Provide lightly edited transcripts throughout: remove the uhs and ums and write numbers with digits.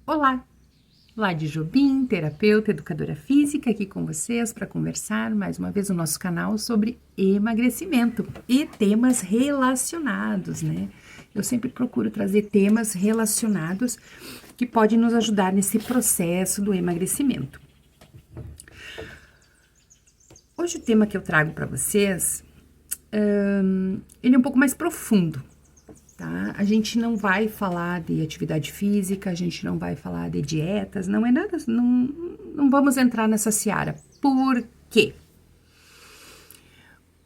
Olá, Lade Jobim, terapeuta, educadora física, aqui com vocês para conversar mais uma vez no nosso canal sobre emagrecimento e temas relacionados, né? Eu sempre procuro trazer temas relacionados que podem nos ajudar nesse processo do emagrecimento. Hoje o tema que eu trago para vocês, ele é um pouco mais profundo, tá? A gente não vai falar de atividade física, a gente não vai falar de dietas, não é nada, não vamos entrar nessa seara. Por quê?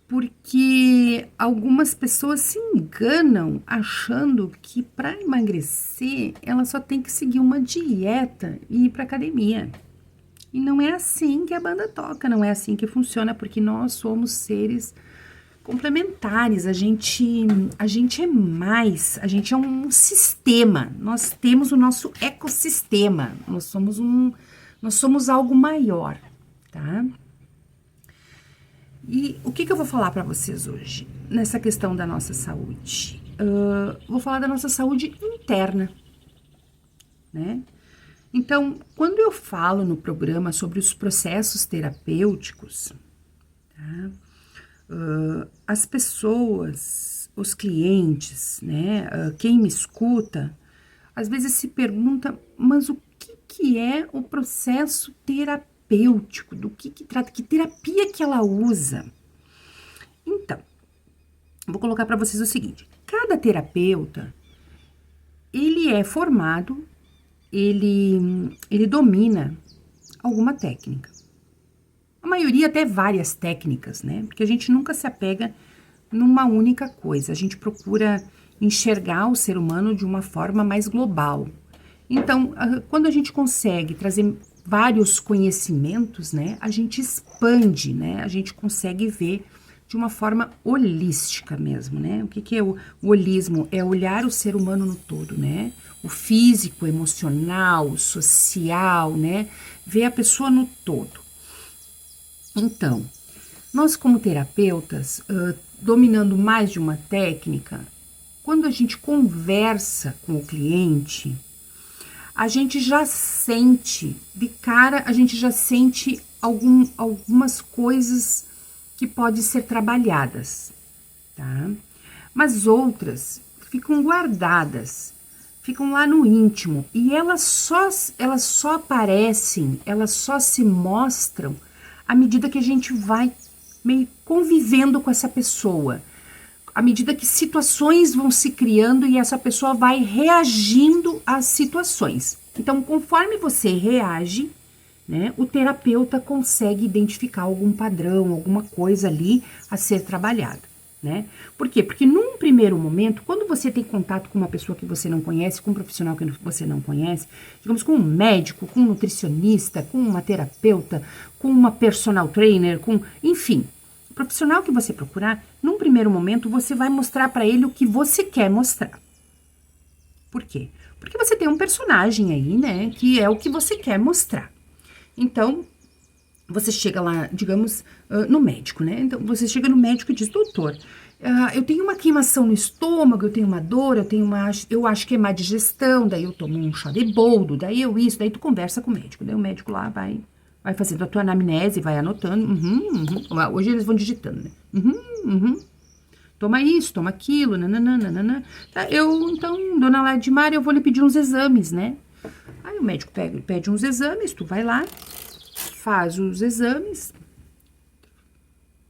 Porque algumas pessoas se enganam achando que para emagrecer ela só tem que seguir uma dieta e ir para academia. E não é assim que a banda toca, não é assim que funciona, porque nós somos seres complementares, a gente é mais, a gente é um sistema, nós temos o nosso ecossistema, nós somos algo maior, tá? E o que eu vou falar para vocês hoje, nessa questão da nossa saúde? Vou falar da nossa saúde interna, né? Então, quando eu falo no programa sobre os processos terapêuticos, tá? As pessoas, os clientes, né, quem me escuta, às vezes se pergunta, mas o que é o processo terapêutico? Do que trata? Que terapia que ela usa? Então, vou colocar para vocês o seguinte: cada terapeuta, ele é formado, ele domina alguma técnica. A maioria até várias técnicas, né? Porque a gente nunca se apega numa única coisa. A gente procura enxergar o ser humano de uma forma mais global. Então, quando a gente consegue trazer vários conhecimentos, né? A gente expande, né? A gente consegue ver de uma forma holística mesmo, né? O que é o holismo? É olhar o ser humano no todo, né? O físico, emocional, social, né? Ver a pessoa no todo. Então, nós como terapeutas, dominando mais de uma técnica, quando a gente conversa com o cliente, a gente já sente, de cara, a gente já sente algumas coisas que podem ser trabalhadas, tá? Mas outras ficam guardadas, ficam lá no íntimo, e elas só aparecem, elas só se mostram à medida que a gente vai meio convivendo com essa pessoa, à medida que situações vão se criando e essa pessoa vai reagindo às situações. Então, conforme você reage, né, o terapeuta consegue identificar algum padrão, alguma coisa ali a ser trabalhada, né? Por quê? Porque num primeiro momento, quando você tem contato com uma pessoa que você não conhece, com um profissional que você não conhece, digamos, com um médico, com um nutricionista, com uma terapeuta, com uma personal trainer, enfim, o profissional que você procurar, num primeiro momento, você vai mostrar para ele o que você quer mostrar. Por quê? Porque você tem um personagem aí, né, que é o que você quer mostrar. Então, você chega lá, digamos, no médico, né? Então, você chega no médico e diz, doutor, eu tenho uma queimação no estômago, eu tenho uma dor, eu acho que é má digestão, daí eu tomo um chá de boldo, daí daí tu conversa com o médico, daí o médico lá vai fazendo a tua anamnese, vai anotando, hoje eles vão digitando, né? Toma isso, toma aquilo, nananana. Tá, então, dona Ladimar, eu vou lhe pedir uns exames, né? Aí o médico pede uns exames, tu vai lá, faz os exames,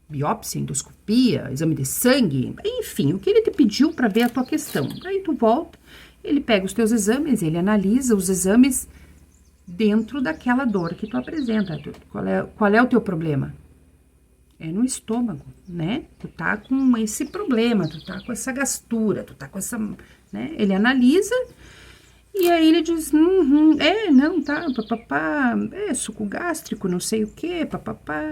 biópsia, endoscopia, exame de sangue, enfim, o que ele te pediu para ver a tua questão. Aí tu volta, ele pega os teus exames, ele analisa os exames dentro daquela dor que tu apresenta. Qual é o teu problema? É no estômago, né? Tu tá com esse problema, tu tá com essa gastura, tu tá com essa, né? Ele analisa e aí ele diz, não, tá, papapá, suco gástrico, não sei o que, papapá,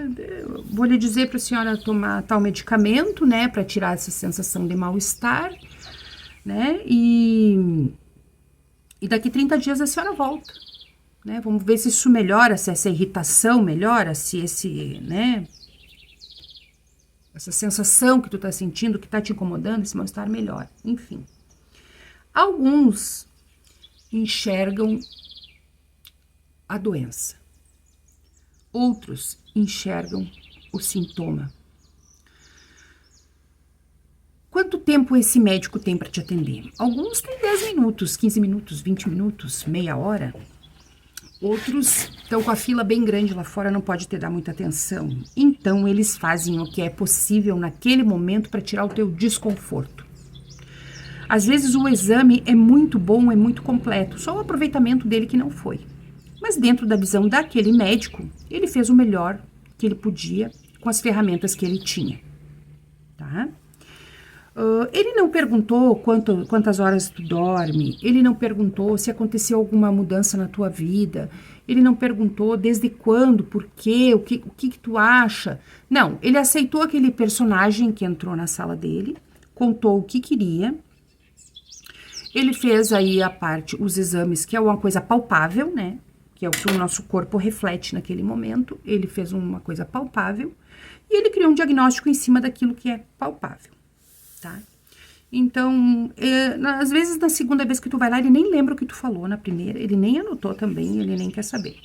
vou lhe dizer pra senhora tomar tal medicamento, né, pra tirar essa sensação de mal-estar, né, e daqui 30 dias a senhora volta, né, vamos ver se isso melhora, se essa irritação melhora, se essa sensação que tu tá sentindo, que tá te incomodando, esse mal-estar melhora, enfim. Alguns enxergam a doença. Outros enxergam o sintoma. Quanto tempo esse médico tem para te atender? Alguns têm 10 minutos, 15 minutos, 20 minutos, meia hora. Outros estão com a fila bem grande lá fora, não pode te dar muita atenção. Então, eles fazem o que é possível naquele momento para tirar o teu desconforto. Às vezes, o exame é muito bom, é muito completo, só o aproveitamento dele que não foi. Mas dentro da visão daquele médico, ele fez o melhor que ele podia com as ferramentas que ele tinha, tá? Ele não perguntou quantas horas tu dorme, ele não perguntou se aconteceu alguma mudança na tua vida, ele não perguntou desde quando, por quê, o que tu acha. Não, ele aceitou aquele personagem que entrou na sala dele, contou o que queria, ele fez aí a parte, os exames, que é uma coisa palpável, né? Que é o que o nosso corpo reflete naquele momento, ele fez uma coisa palpável e ele criou um diagnóstico em cima daquilo que é palpável. Tá? Então, às vezes na segunda vez que tu vai lá, ele nem lembra o que tu falou na primeira, ele nem anotou também, ele nem quer saber.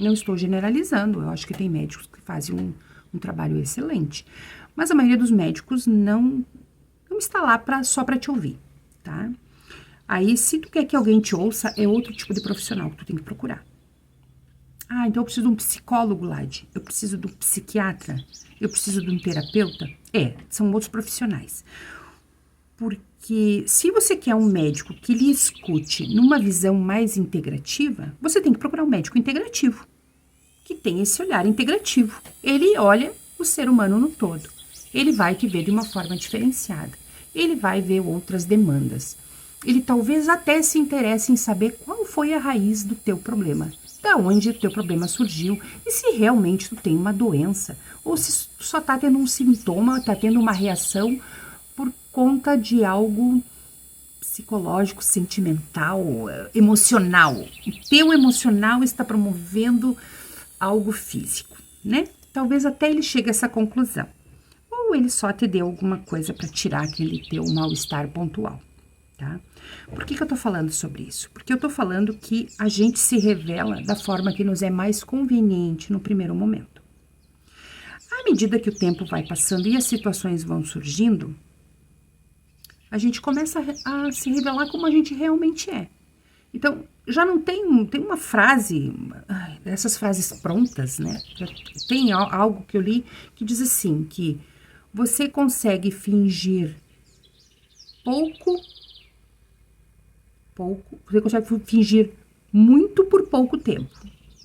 Não estou generalizando, eu acho que tem médicos que fazem um trabalho excelente, mas a maioria dos médicos não está lá só para te ouvir, tá? Aí, se tu quer que alguém te ouça, é outro tipo de profissional que tu tem que procurar. Ah, então eu preciso de um psicólogo, Lade, eu preciso de um psiquiatra, eu preciso de um terapeuta. São outros profissionais. Porque se você quer um médico que lhe escute numa visão mais integrativa, você tem que procurar um médico integrativo, que tem esse olhar integrativo. Ele olha o ser humano no todo. Ele vai te ver de uma forma diferenciada. Ele vai ver outras demandas. Ele talvez até se interesse em saber qual foi a raiz do teu problema, da onde o teu problema surgiu e se realmente tu tem uma doença ou se tu só tá tendo um sintoma, tá tendo uma reação por conta de algo psicológico, sentimental, emocional. O teu emocional está promovendo algo físico, né? Talvez até ele chegue a essa conclusão. Ou ele só te deu alguma coisa para tirar aquele teu mal-estar pontual, tá? Por que eu tô falando sobre isso? Porque eu tô falando que a gente se revela da forma que nos é mais conveniente no primeiro momento. À medida que o tempo vai passando e as situações vão surgindo, a gente começa a se revelar como a gente realmente é. Então, já não tem uma frase, dessas frases prontas, né? Tem algo que eu li que diz assim, que você consegue fingir você consegue fingir muito por pouco tempo.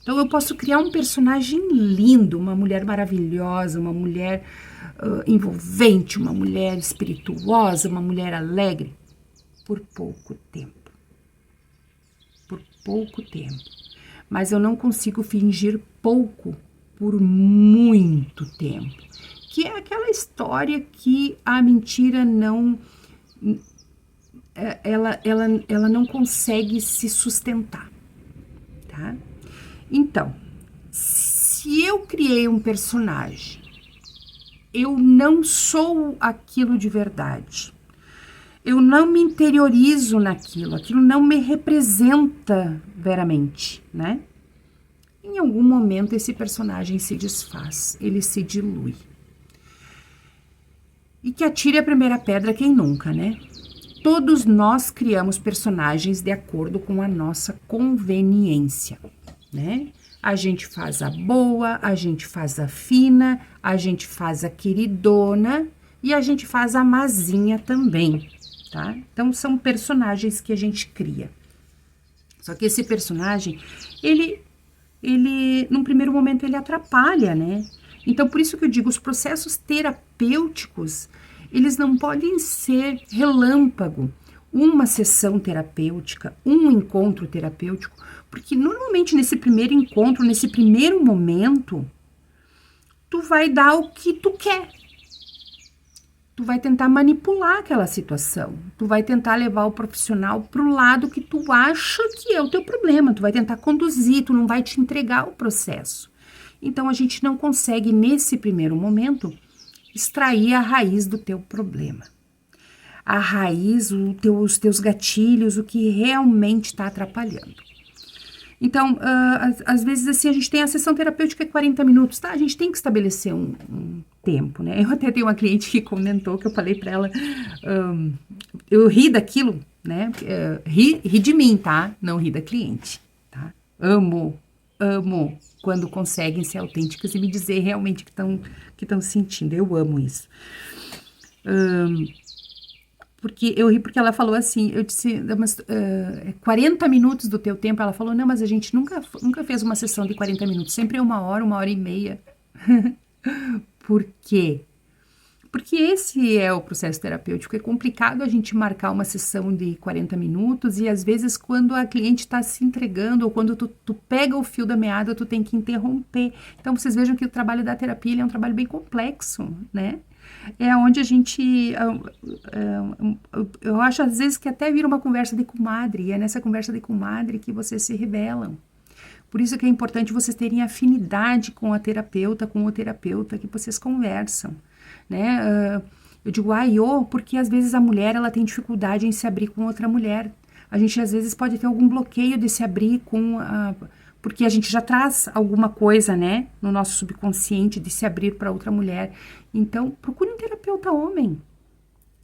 Então, eu posso criar um personagem lindo, uma mulher maravilhosa, uma mulher envolvente, uma mulher espirituosa, uma mulher alegre, por pouco tempo. Por pouco tempo. Mas eu não consigo fingir pouco por muito tempo. Que é aquela história que a mentira não... Ela não consegue se sustentar, tá? Então, se eu criei um personagem, eu não sou aquilo de verdade, eu não me interiorizo naquilo, aquilo não me representa veramente, né? Em algum momento esse personagem se desfaz, ele se dilui. E que atire a primeira pedra quem nunca, né? Todos nós criamos personagens de acordo com a nossa conveniência, né? A gente faz a boa, a gente faz a fina, a gente faz a queridona e a gente faz a mazinha também, tá? Então, são personagens que a gente cria. Só que esse personagem, ele num primeiro momento, ele atrapalha, né? Então, por isso que eu digo, os processos terapêuticos, eles não podem ser relâmpago, uma sessão terapêutica, um encontro terapêutico, porque normalmente nesse primeiro encontro, nesse primeiro momento, tu vai dar o que tu quer. Tu vai tentar manipular aquela situação, tu vai tentar levar o profissional para o lado que tu acha que é o teu problema, tu vai tentar conduzir, tu não vai te entregar o processo. Então, a gente não consegue, nesse primeiro momento, extrair a raiz do teu problema. A raiz, os teus gatilhos, o que realmente está atrapalhando. Então, às vezes, assim, a gente tem a sessão terapêutica 40 minutos, tá? A gente tem que estabelecer um tempo, né? Eu até tenho uma cliente que comentou, que eu falei pra ela, eu ri daquilo, né? Ri de mim, tá? Não ri da cliente, tá? Amo quando conseguem ser autênticas e me dizer realmente que estão sentindo. Eu amo isso. Porque eu ri porque ela falou assim, eu disse, mas, 40 minutos do teu tempo, ela falou, não, mas a gente nunca fez uma sessão de 40 minutos, sempre é 1 hora e meia. Por quê? Porque esse é o processo terapêutico, é complicado a gente marcar uma sessão de 40 minutos e às vezes quando a cliente está se entregando ou quando tu pega o fio da meada, tu tem que interromper. Então vocês vejam que o trabalho da terapia ele é um trabalho bem complexo, né? É onde a gente, eu acho às vezes que até vira uma conversa de comadre, e é nessa conversa de comadre que vocês se revelam. Por isso que é importante vocês terem afinidade com a terapeuta, com o terapeuta, que vocês conversam, né? Eu digo, porque às vezes a mulher, ela tem dificuldade em se abrir com outra mulher. A gente às vezes pode ter algum bloqueio de se abrir porque a gente já traz alguma coisa, né, no nosso subconsciente de se abrir para outra mulher. Então, procure um terapeuta homem,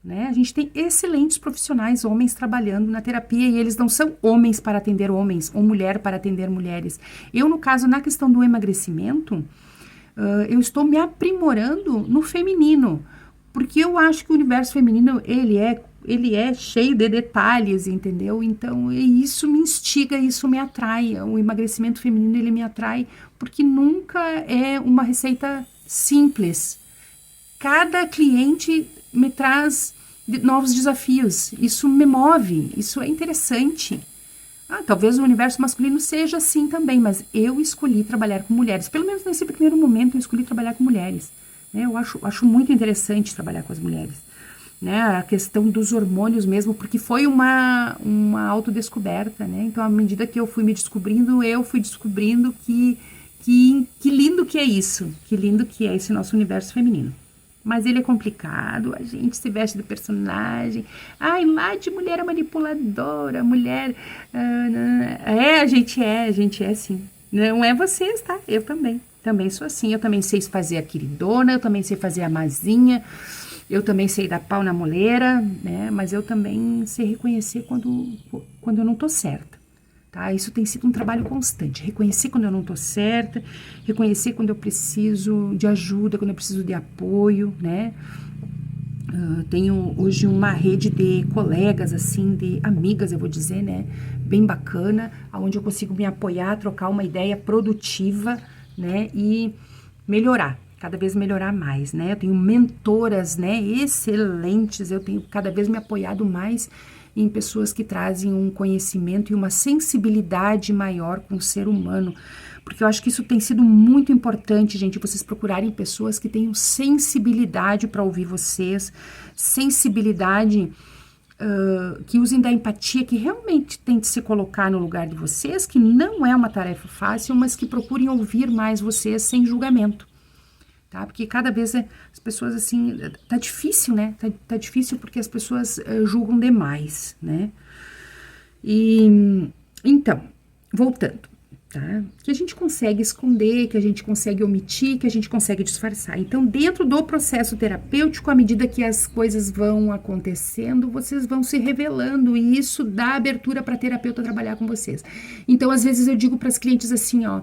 né? A gente tem excelentes profissionais homens trabalhando na terapia e eles não são homens para atender homens ou mulher para atender mulheres. Eu, no caso, na questão do emagrecimento, eu estou me aprimorando no feminino, porque eu acho que o universo feminino, ele é cheio de detalhes, entendeu? Então, isso me instiga, isso me atrai. O emagrecimento feminino, ele me atrai, porque nunca é uma receita simples. Cada cliente me traz novos desafios. Isso me move, isso é interessante. Talvez o universo masculino seja assim também, mas eu escolhi trabalhar com mulheres. Pelo menos nesse primeiro momento, eu escolhi trabalhar com mulheres. Né? Eu acho muito interessante trabalhar com as mulheres. Né? A questão dos hormônios mesmo, porque foi uma autodescoberta. Né? Então, à medida que eu fui me descobrindo, eu fui descobrindo que lindo que é isso. Que lindo que é esse nosso universo feminino. Mas ele é complicado, a gente se veste de personagem. Lá de mulher manipuladora, mulher... a gente é sim. Não é vocês, tá? Eu também sou assim. Eu também sei fazer a queridona, eu também sei fazer a mazinha, eu também sei dar pau na moleira, né? Mas eu também sei reconhecer quando eu não tô certa. Tá? Isso tem sido um trabalho constante, reconhecer quando eu não estou certa, reconhecer quando eu preciso de ajuda, quando eu preciso de apoio, né? Tenho hoje uma rede de colegas, assim, de amigas, eu vou dizer, né? Bem bacana, onde eu consigo me apoiar, trocar uma ideia produtiva, né? E melhorar, cada vez melhorar mais, né? Eu tenho mentoras, né? Excelentes, eu tenho cada vez me apoiado mais em pessoas que trazem um conhecimento e uma sensibilidade maior com o ser humano, porque eu acho que isso tem sido muito importante, gente, vocês procurarem pessoas que tenham sensibilidade para ouvir vocês, sensibilidade, que usem da empatia, que realmente tentem se colocar no lugar de vocês, que não é uma tarefa fácil, mas que procurem ouvir mais vocês sem julgamento. Tá? Porque cada vez as pessoas, assim, tá difícil, né? Tá difícil porque as pessoas julgam demais, né? E, então, voltando, tá? Que a gente consegue esconder, que a gente consegue omitir, que a gente consegue disfarçar. Então, dentro do processo terapêutico, à medida que as coisas vão acontecendo, vocês vão se revelando e isso dá abertura para a terapeuta trabalhar com vocês. Então, às vezes eu digo para as clientes assim, ó,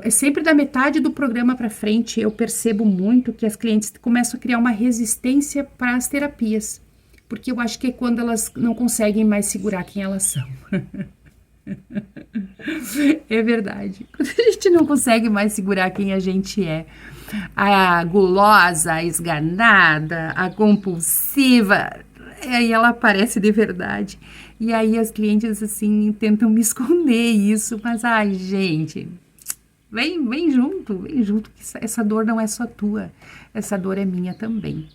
é sempre da metade do programa para frente, eu percebo muito que as clientes começam a criar uma resistência para as terapias, porque eu acho que é quando elas não conseguem mais segurar quem elas são. É verdade. Quando a gente não consegue mais segurar quem a gente é, a gulosa, a esganada, a compulsiva, aí ela aparece de verdade. E aí as clientes, assim, tentam me esconder isso, mas, gente... Vem junto, que essa dor não é só tua, essa dor é minha também,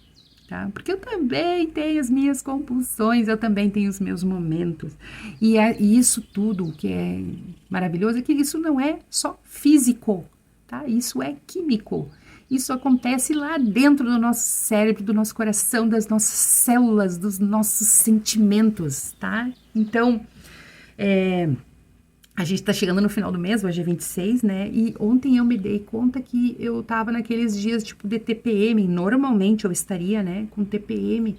tá? Porque eu também tenho as minhas compulsões, eu também tenho os meus momentos. E isso tudo que é maravilhoso é que isso não é só físico, tá? Isso é químico. Isso acontece lá dentro do nosso cérebro, do nosso coração, das nossas células, dos nossos sentimentos, tá? Então, A gente tá chegando no final do mês, hoje é 26, né? E ontem eu me dei conta que eu tava naqueles dias tipo de TPM. Normalmente eu estaria, né, com TPM.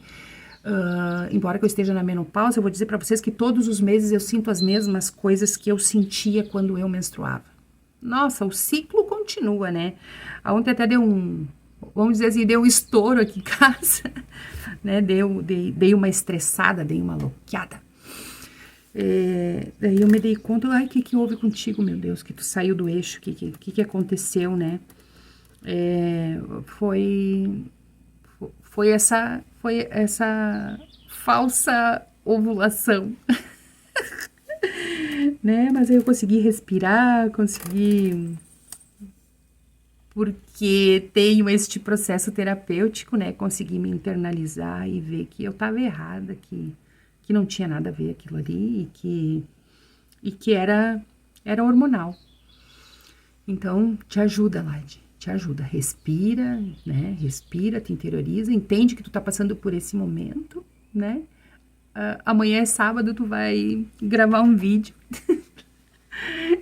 Embora que eu esteja na menopausa, eu vou dizer pra vocês que todos os meses eu sinto as mesmas coisas que eu sentia quando eu menstruava. Nossa, o ciclo continua, né? Ontem até deu vamos dizer assim, deu um estouro aqui em casa, né? Dei uma estressada, dei uma loqueada. Daí eu me dei conta, ai, o que houve contigo, meu Deus, que tu saiu do eixo, o que aconteceu, né? Foi essa falsa ovulação, né? Mas aí eu consegui respirar, porque tenho este processo terapêutico, né? Consegui me internalizar e ver que eu estava errada, que não tinha nada a ver aquilo ali e que era hormonal. Então, te ajuda, Lade, te ajuda. Respira, né? Respira, te interioriza, entende que tu tá passando por esse momento, né? Amanhã é sábado, tu vai gravar um vídeo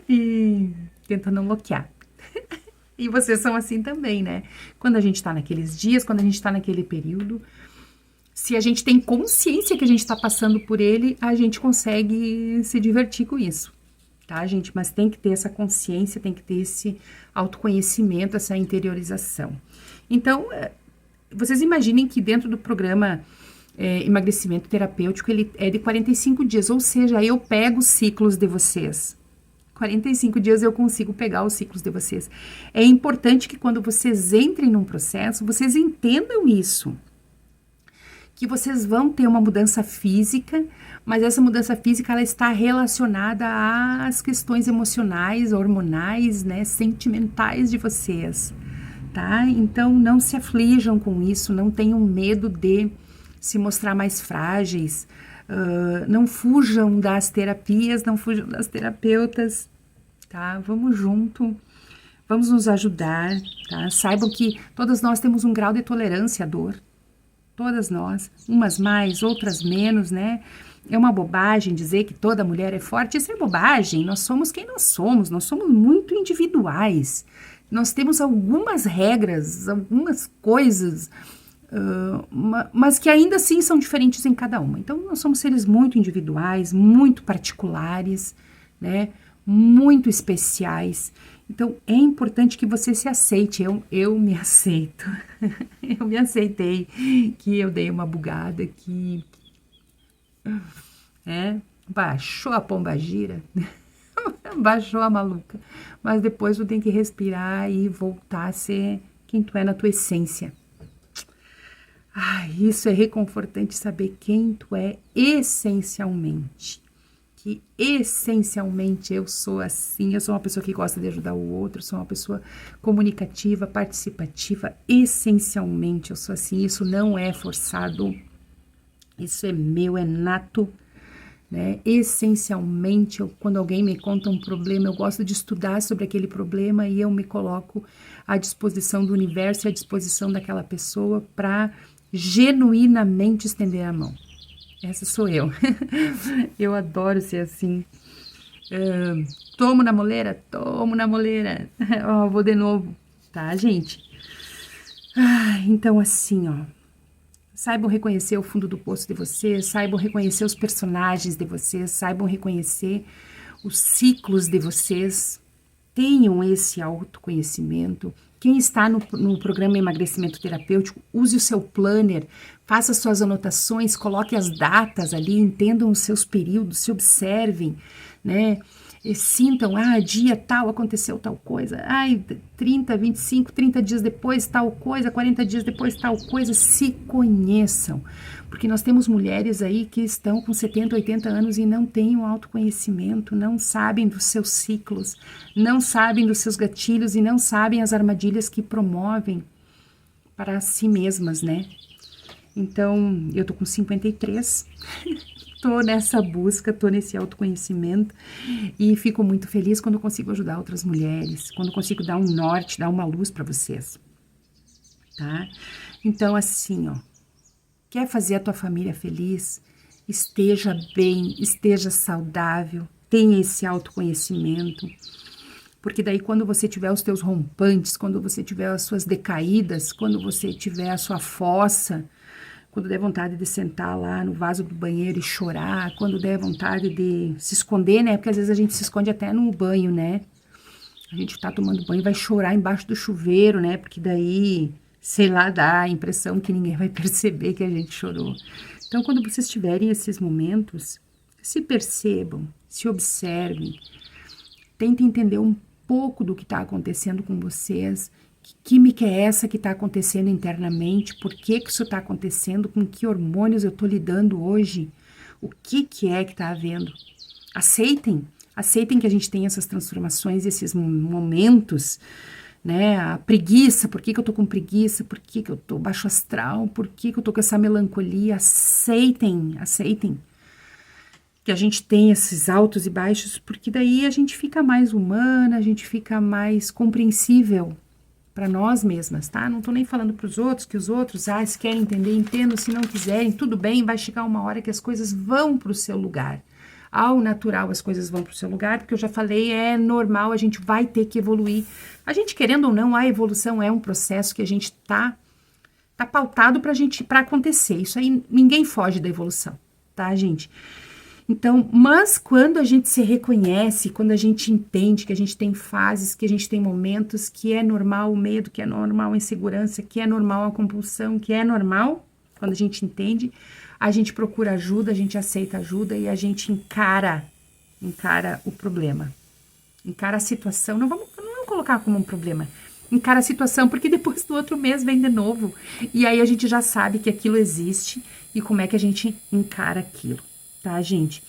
e tenta não bloquear. E vocês são assim também, né? Quando a gente tá naqueles dias, quando a gente tá naquele período, se a gente tem consciência que a gente tá passando por ele, a gente consegue se divertir com isso, tá, gente? Mas tem que ter essa consciência, tem que ter esse autoconhecimento, essa interiorização. Então, vocês imaginem que dentro do programa emagrecimento terapêutico, ele é de 45 dias, ou seja, eu pego os ciclos de vocês. 45 dias eu consigo pegar os ciclos de vocês. É importante que quando vocês entrem num processo, vocês entendam isso. Que vocês vão ter uma mudança física, mas essa mudança física ela está relacionada às questões emocionais, hormonais, né, sentimentais de vocês, tá? Então não se aflijam com isso, não tenham medo de se mostrar mais frágeis, não fujam das terapias, não fujam das terapeutas, tá? Vamos junto, vamos nos ajudar, tá? Saibam que todas nós temos um grau de tolerância à dor, todas nós, umas mais, outras menos, né? É uma bobagem dizer que toda mulher é forte, isso é bobagem, nós somos quem nós somos muito individuais, nós temos algumas regras, algumas coisas, mas que ainda assim são diferentes em cada uma. Então, nós somos seres muito individuais, muito particulares, né? Muito especiais. Então, é importante que você se aceite. Eu me aceito. Eu me aceitei que eu dei uma bugada, que baixou a pombagira, baixou a maluca. Mas depois tu tem que respirar e voltar a ser quem tu é na tua essência. Isso é reconfortante saber quem tu é essencialmente. Que essencialmente eu sou assim, eu sou uma pessoa que gosta de ajudar o outro, sou uma pessoa comunicativa, participativa, essencialmente eu sou assim, isso não é forçado, isso é meu, é nato, né? Essencialmente, quando alguém me conta um problema, eu gosto de estudar sobre aquele problema e eu me coloco à disposição do universo e à disposição daquela pessoa para genuinamente estender a mão. Essa sou eu. Eu adoro ser assim. Tomo na moleira. Vou de novo, tá, gente? Então, assim, ó. Saibam reconhecer o fundo do poço de vocês, saibam reconhecer os personagens de vocês, saibam reconhecer os ciclos de vocês. Tenham esse autoconhecimento. Quem está no programa Emagrecimento Terapêutico, use o seu planner, faça suas anotações, coloque as datas ali, entendam os seus períodos, se observem, né? E sintam, dia tal aconteceu tal coisa, 30, 25, 30 dias depois tal coisa, 40 dias depois tal coisa, se conheçam. Porque nós temos mulheres aí que estão com 70, 80 anos e não têm o autoconhecimento, não sabem dos seus ciclos, não sabem dos seus gatilhos e não sabem as armadilhas que promovem para si mesmas, né? Então, eu tô com 53, tô nessa busca, tô nesse autoconhecimento e fico muito feliz quando consigo ajudar outras mulheres, quando consigo dar um norte, dar uma luz para vocês, tá? Então, assim, ó, quer fazer a tua família feliz? Esteja bem, esteja saudável, tenha esse autoconhecimento, porque daí quando você tiver os teus rompantes, quando você tiver as suas decaídas, quando você tiver a sua fossa, quando der vontade de sentar lá no vaso do banheiro e chorar, quando der vontade de se esconder, né? Porque às vezes a gente se esconde até no banho, né? A gente tá tomando banho e vai chorar embaixo do chuveiro, né? Porque daí, sei lá, dá a impressão que ninguém vai perceber que a gente chorou. Então, quando vocês tiverem esses momentos, se percebam, se observem, tentem entender um pouco do que está acontecendo com vocês, que química é essa que está acontecendo internamente, por que que isso está acontecendo, com que hormônios eu estou lidando hoje, o que é que está havendo. Aceitem que a gente tem essas transformações, esses momentos, né? A preguiça, por que que eu tô com preguiça, por que que eu tô baixo astral, por que que eu tô com essa melancolia. Aceitem que a gente tem esses altos e baixos, porque daí a gente fica mais humana, a gente fica mais compreensível para nós mesmas, tá? Não tô nem falando para os outros, que os outros, se querem entender, entendam, se não quiserem, tudo bem, vai chegar uma hora que as coisas vão pro seu lugar. Ao natural, as coisas vão pro seu lugar, porque eu já falei, é normal, a gente vai ter que evoluir. A gente, querendo ou não, a evolução é um processo que a gente tá pautado para acontecer. Isso aí, ninguém foge da evolução, tá, gente? Então, mas quando a gente se reconhece, quando a gente entende que a gente tem fases, que a gente tem momentos, que é normal o medo, que é normal a insegurança, que é normal a compulsão, que é normal, quando a gente entende, a gente procura ajuda, a gente aceita ajuda e a gente encara o problema. Encara a situação, não vamos colocar como um problema, encara a situação, porque depois do outro mês vem de novo. E aí a gente já sabe que aquilo existe e como é que a gente encara aquilo. Tá, gente?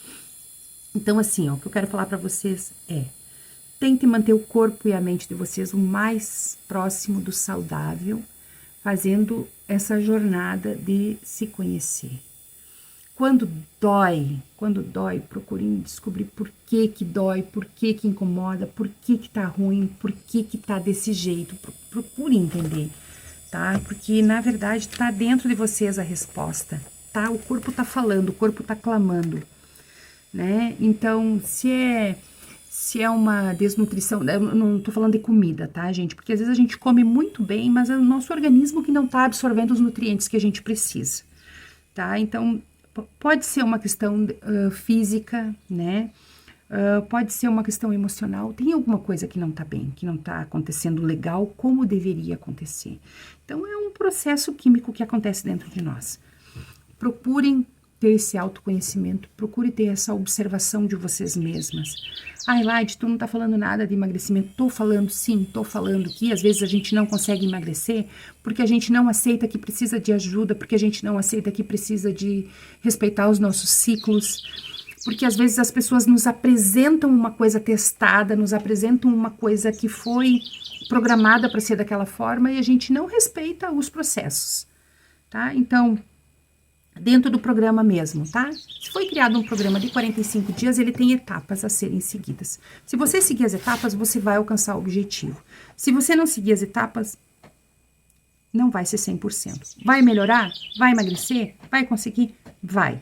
Então, assim, ó, o que eu quero falar pra vocês é: tente manter o corpo e a mente de vocês o mais próximo do saudável, fazendo essa jornada de se conhecer. Quando dói, procurem descobrir por que dói, por que incomoda, por que tá ruim, por que tá desse jeito. Procurem entender, tá? Porque, na verdade, tá dentro de vocês a resposta. Tá? O corpo tá falando, o corpo tá clamando, né? Então, se é uma desnutrição, eu não tô falando de comida, tá, gente? Porque às vezes a gente come muito bem, mas é o nosso organismo que não tá absorvendo os nutrientes que a gente precisa, tá? Então, pode ser uma questão física, né? Pode ser uma questão emocional, tem alguma coisa que não tá bem, que não tá acontecendo legal como deveria acontecer. Então, é um processo químico que acontece dentro de nós. Procurem ter esse autoconhecimento, procure ter essa observação de vocês mesmas. Ai, Laide, tu não tá falando nada de emagrecimento. Tô falando, sim, tô falando que às vezes a gente não consegue emagrecer porque a gente não aceita que precisa de ajuda, porque a gente não aceita que precisa de respeitar os nossos ciclos, porque às vezes as pessoas nos apresentam uma coisa testada, nos apresentam uma coisa que foi programada para ser daquela forma e a gente não respeita os processos, tá? Então, dentro do programa mesmo, tá? Se foi criado um programa de 45 dias, ele tem etapas a serem seguidas. Se você seguir as etapas, você vai alcançar o objetivo. Se você não seguir as etapas, não vai ser 100%. Vai melhorar? Vai emagrecer? Vai conseguir? Vai.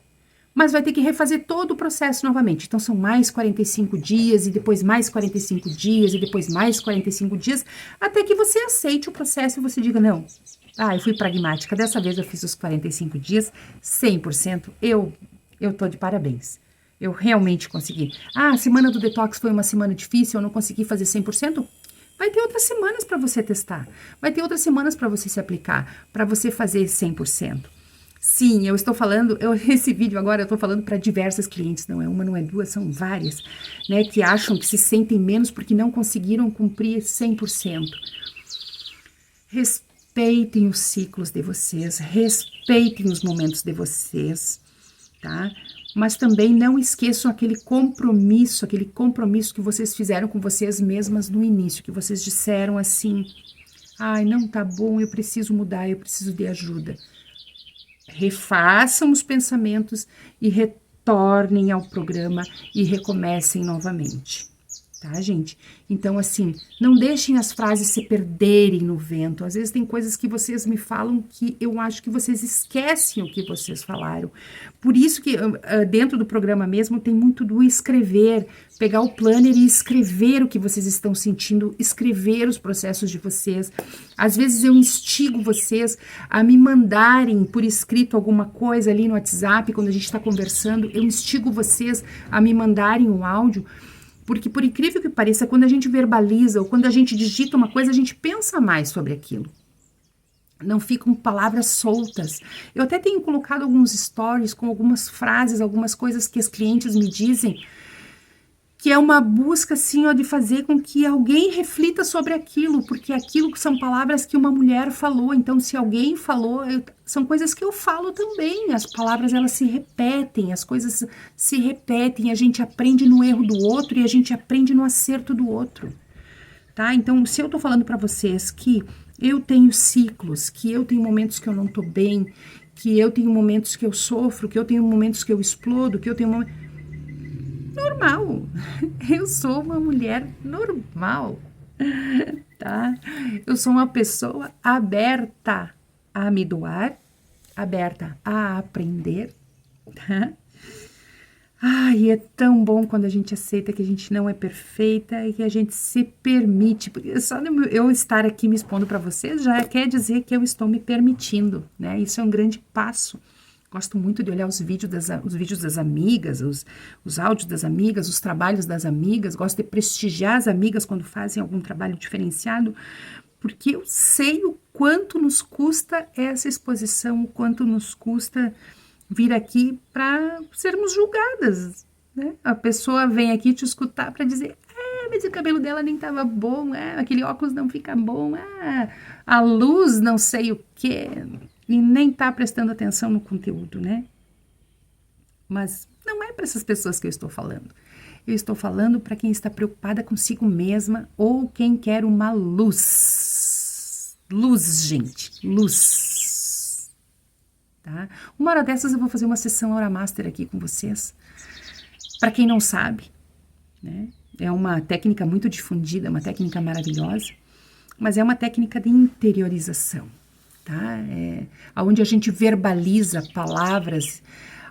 Mas vai ter que refazer todo o processo novamente. Então, são mais 45 dias, e depois mais 45 dias, e depois mais 45 dias, até que você aceite o processo e você diga, não, eu fui pragmática, dessa vez eu fiz os 45 dias, 100%, eu tô de parabéns. Eu realmente consegui. A semana do detox foi uma semana difícil, eu não consegui fazer 100%. Vai ter outras semanas para você testar. Vai ter outras semanas para você se aplicar, para você fazer 100%. Sim, eu estou falando, esse vídeo agora eu estou falando para diversas clientes, não é uma, não é duas, são várias, né, que acham que se sentem menos porque não conseguiram cumprir 100%. Respeitem os ciclos de vocês, respeitem os momentos de vocês, tá? Mas também não esqueçam aquele compromisso que vocês fizeram com vocês mesmas no início, que vocês disseram assim, ai, não tá bom, eu preciso mudar, eu preciso de ajuda. Refaçam os pensamentos e retornem ao programa e recomecem novamente, tá, gente? Então, assim, não deixem as frases se perderem no vento. Às vezes tem coisas que vocês me falam que eu acho que vocês esquecem o que vocês falaram. Por isso que dentro do programa mesmo tem muito do escrever, pegar o planner e escrever o que vocês estão sentindo, escrever os processos de vocês. Às vezes eu instigo vocês a me mandarem por escrito alguma coisa ali no WhatsApp, quando a gente está conversando, eu instigo vocês a me mandarem um áudio. Porque, por incrível que pareça, quando a gente verbaliza ou quando a gente digita uma coisa, a gente pensa mais sobre aquilo. Não ficam palavras soltas. Eu até tenho colocado alguns stories com algumas frases, algumas coisas que as clientes me dizem, que é uma busca, assim, ó, de fazer com que alguém reflita sobre aquilo, porque aquilo são palavras que uma mulher falou, então se alguém falou, são coisas que eu falo também, as palavras elas se repetem, as coisas se repetem, a gente aprende no erro do outro e a gente aprende no acerto do outro, tá? Então, se eu tô falando para vocês que eu tenho ciclos, que eu tenho momentos que eu não tô bem, que eu tenho momentos que eu sofro, que eu tenho momentos que eu explodo, que eu tenho momentos... Normal, eu sou uma mulher normal, tá? Eu sou uma pessoa aberta a me doar, aberta a aprender, tá? Ai, é tão bom quando a gente aceita que a gente não é perfeita e que a gente se permite, porque só eu estar aqui me expondo para vocês já quer dizer que eu estou me permitindo, né? Isso é um grande passo. Gosto muito de olhar os vídeos das amigas, os áudios das amigas, os trabalhos das amigas. Gosto de prestigiar as amigas quando fazem algum trabalho diferenciado, porque eu sei o quanto nos custa essa exposição, o quanto nos custa vir aqui para sermos julgadas, né? A pessoa vem aqui te escutar para dizer, mas o cabelo dela nem estava bom, aquele óculos não fica bom, a luz não sei o quê... E nem tá prestando atenção no conteúdo, né? Mas não é para essas pessoas que eu estou falando. Eu estou falando para quem está preocupada consigo mesma ou quem quer uma luz. Luz, gente. Luz. Tá? Uma hora dessas eu vou fazer uma sessão Aura Master aqui com vocês. Para quem não sabe, né? É uma técnica muito difundida, uma técnica maravilhosa, mas é uma técnica de interiorização. Tá? Onde a gente verbaliza palavras,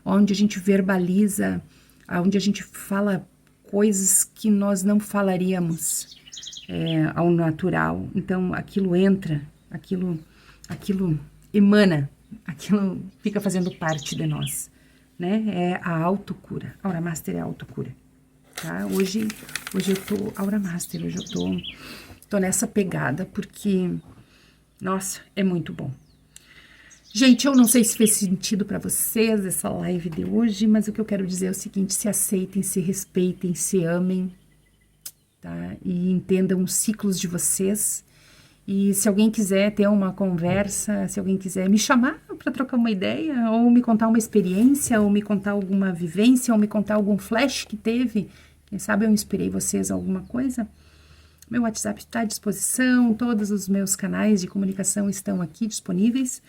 onde a gente verbaliza, onde a gente fala coisas que nós não falaríamos ao natural. Então, aquilo entra, aquilo emana, aquilo fica fazendo parte de nós, né? É a autocura. Aura Master é a autocura, tá? Hoje eu tô Aura Master, hoje eu tô nessa pegada, porque... Nossa, é muito bom. Gente, eu não sei se fez sentido para vocês essa live de hoje, mas o que eu quero dizer é o seguinte, se aceitem, se respeitem, se amem, tá? E entendam os ciclos de vocês. E se alguém quiser ter uma conversa, se alguém quiser me chamar para trocar uma ideia, ou me contar uma experiência, ou me contar alguma vivência, ou me contar algum flash que teve, quem sabe eu inspirei vocês a alguma coisa... Meu WhatsApp está à disposição, todos os meus canais de comunicação estão aqui disponíveis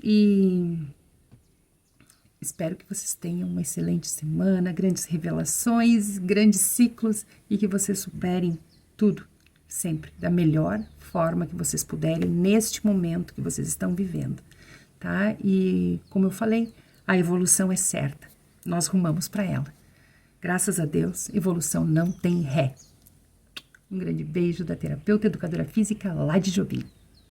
e espero que vocês tenham uma excelente semana, grandes revelações, grandes ciclos e que vocês superem tudo, sempre, da melhor forma que vocês puderem neste momento que vocês estão vivendo, tá? E, como eu falei, a evolução é certa, nós rumamos para ela. Graças a Deus, evolução não tem ré. Um grande beijo da terapeuta educadora física lá de Jobim.